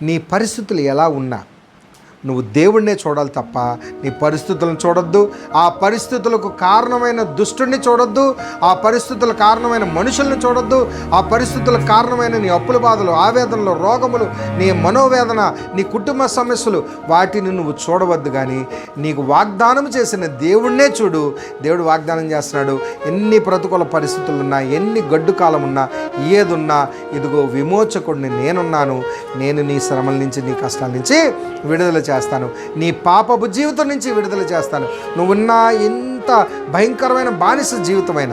నీ పరిస్థితులు ఎలా ఉన్నా నువ్వు దేవుణ్ణే చూడాలి తప్ప నీ పరిస్థితులను చూడొద్దు. ఆ పరిస్థితులకు కారణమైన దుష్టుడిని చూడొద్దు. ఆ పరిస్థితులకు కారణమైన మనుషుల్ని చూడొద్దు. ఆ పరిస్థితులకు కారణమైన నీ అప్పుల బాధలు, ఆవేదనలు, రోగములు, నీ మనోవేదన, నీ కుటుంబ సమస్యలు, వాటిని నువ్వు చూడవద్దు. కానీ నీకు వాగ్దానం చేసిన దేవుణ్ణే చూడు. దేవుడు వాగ్దానం చేస్తున్నాడు, ఎన్ని ప్రతికూల పరిస్థితులు ఉన్నా, ఎన్ని గడ్డు కాలం ఉన్నా, ఏదున్నా, ఇదిగో విమోచకుడిని నేనున్నాను. నేను నీ శ్రమల నుంచి, నీ కష్టాల నుంచి విడుదల చేస్తాను. నీ పాపపు జీవితం నుంచి విడుదల చేస్తాను. నువ్వున్న ఎంత భయంకరమైన బానిస జీవితమైన,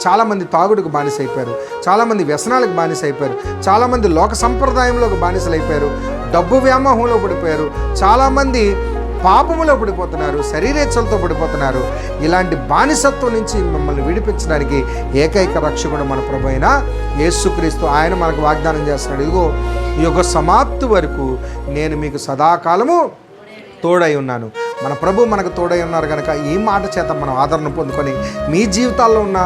చాలామంది తాగుడుకు బానిస అయిపోయారు, చాలామంది వ్యసనాలకు బానిస అయిపోయారు, చాలామంది లోక సంప్రదాయంలోకి బానిసలు అయిపోయారు, డబ్బు వ్యామోహంలో పడిపోయారు, చాలామంది పాపములో పడిపోతున్నారు, శరీరేచ్ఛలతో పడిపోతున్నారు. ఇలాంటి బానిసత్వం నుంచి మిమ్మల్ని విడిపించడానికి ఏకైక రక్షకుడు మన ప్రభు అయిన యేసుక్రీస్తు. ఆయన మనకు వాగ్దానం చేస్తున్నాడు, ఇదిగో యుగ సమాప్తి వరకు నేను మీకు సదాకాలము తోడై ఉన్నాను. మన ప్రభు మనకు తోడై ఉన్నారు కనుక ఈ మాట చేత మనం ఆదరణ పొందుకొని మీ జీవితాల్లో ఉన్న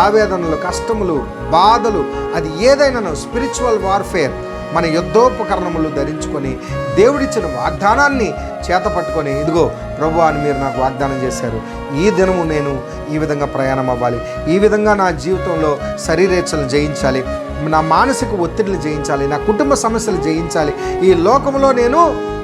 ఆవేదనలు, కష్టములు, బాధలు, అది ఏదైనా స్పిరిచువల్ వార్ఫేర్, మన యుద్ధోపకరణములు ధరించుకొని దేవుడిచ్చిన వాగ్దానాన్ని చేత పట్టుకొని, ఇదిగో ప్రభు అని మీరు నాకు వాగ్దానం చేశారు, ఈ దినము నేను ఈ విధంగా ప్రయాణం అవ్వాలి, ఈ విధంగా నా జీవితంలో శరీరేచ్ఛలు జయించాలి, నా మానసిక ఒత్తిడిని జయించాలి, నా కుటుంబ సమస్యలు జయించాలి, ఈ లోకంలో నేను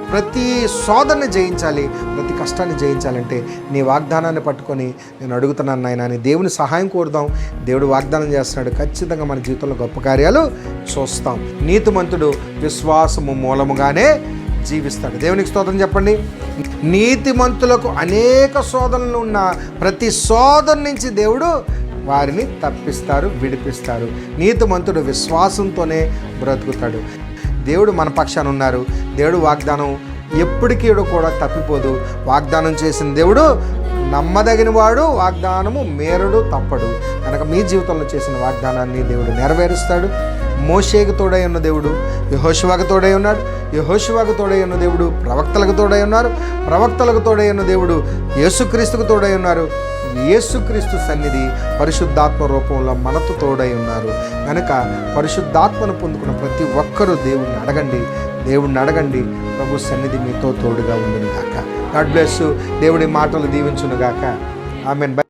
ప్రతి శోధనని జయించాలి, ప్రతి కష్టాన్ని జయించాలంటే నీ వాగ్దానాన్ని పట్టుకొని నేను అడుగుతున్నాను నాయన అని దేవుని సహాయం కోరుదాం. దేవుడు వాగ్దానం చేస్తున్నాడు, ఖచ్చితంగా మన జీవితంలో గొప్ప కార్యాలు చూస్తాం. నీతిమంతుడు విశ్వాసము మూలముగానే జీవిస్తాడు. దేవునికి స్తోత్రం చెప్పండి. నీతిమంతులకు అనేక శోధనలు ఉన్న ప్రతి శోధన నుంచి దేవుడు వారిని తప్పిస్తారు, విడిపిస్తారు. నీతిమంతుడు విశ్వాసంతోనే బ్రతుకుతాడు. దేవుడు మన పక్షాన ఉన్నారు. దేవుడు వాగ్దానం ఎప్పటికీ కూడా తప్పిపోదు. వాగ్దానం చేసిన దేవుడు నమ్మదగిన వాడు, వాగ్దానము మేరడు, తప్పడు. కనుక మీ జీవితంలో చేసిన వాగ్దానాన్ని దేవుడు నెరవేరుస్తాడు. మోషేకు తోడై ఉన్న దేవుడు యెహోషువకు తోడై ఉన్నాడు. యెహోషువకు తోడై ఉన్న దేవుడు ప్రవక్తలకు తోడై ఉన్నారు. ప్రవక్తలకు తోడై ఉన్న దేవుడు యేసుక్రీస్తుకు తోడై ఉన్నారు. యేసుక్రీస్తు సన్నిధి పరిశుద్ధాత్మ రూపంలో మనతో తోడై ఉన్నారు. కనుక పరిశుద్ధాత్మను పొందుకున్న ప్రతి ఒక్కరూ దేవుణ్ణి అడగండి. ప్రభు సన్నిధి మీతో తోడుగా ఉండును గాక. God bless. దేవుడి మాటలు దీవించును గాక. ఆమేన్.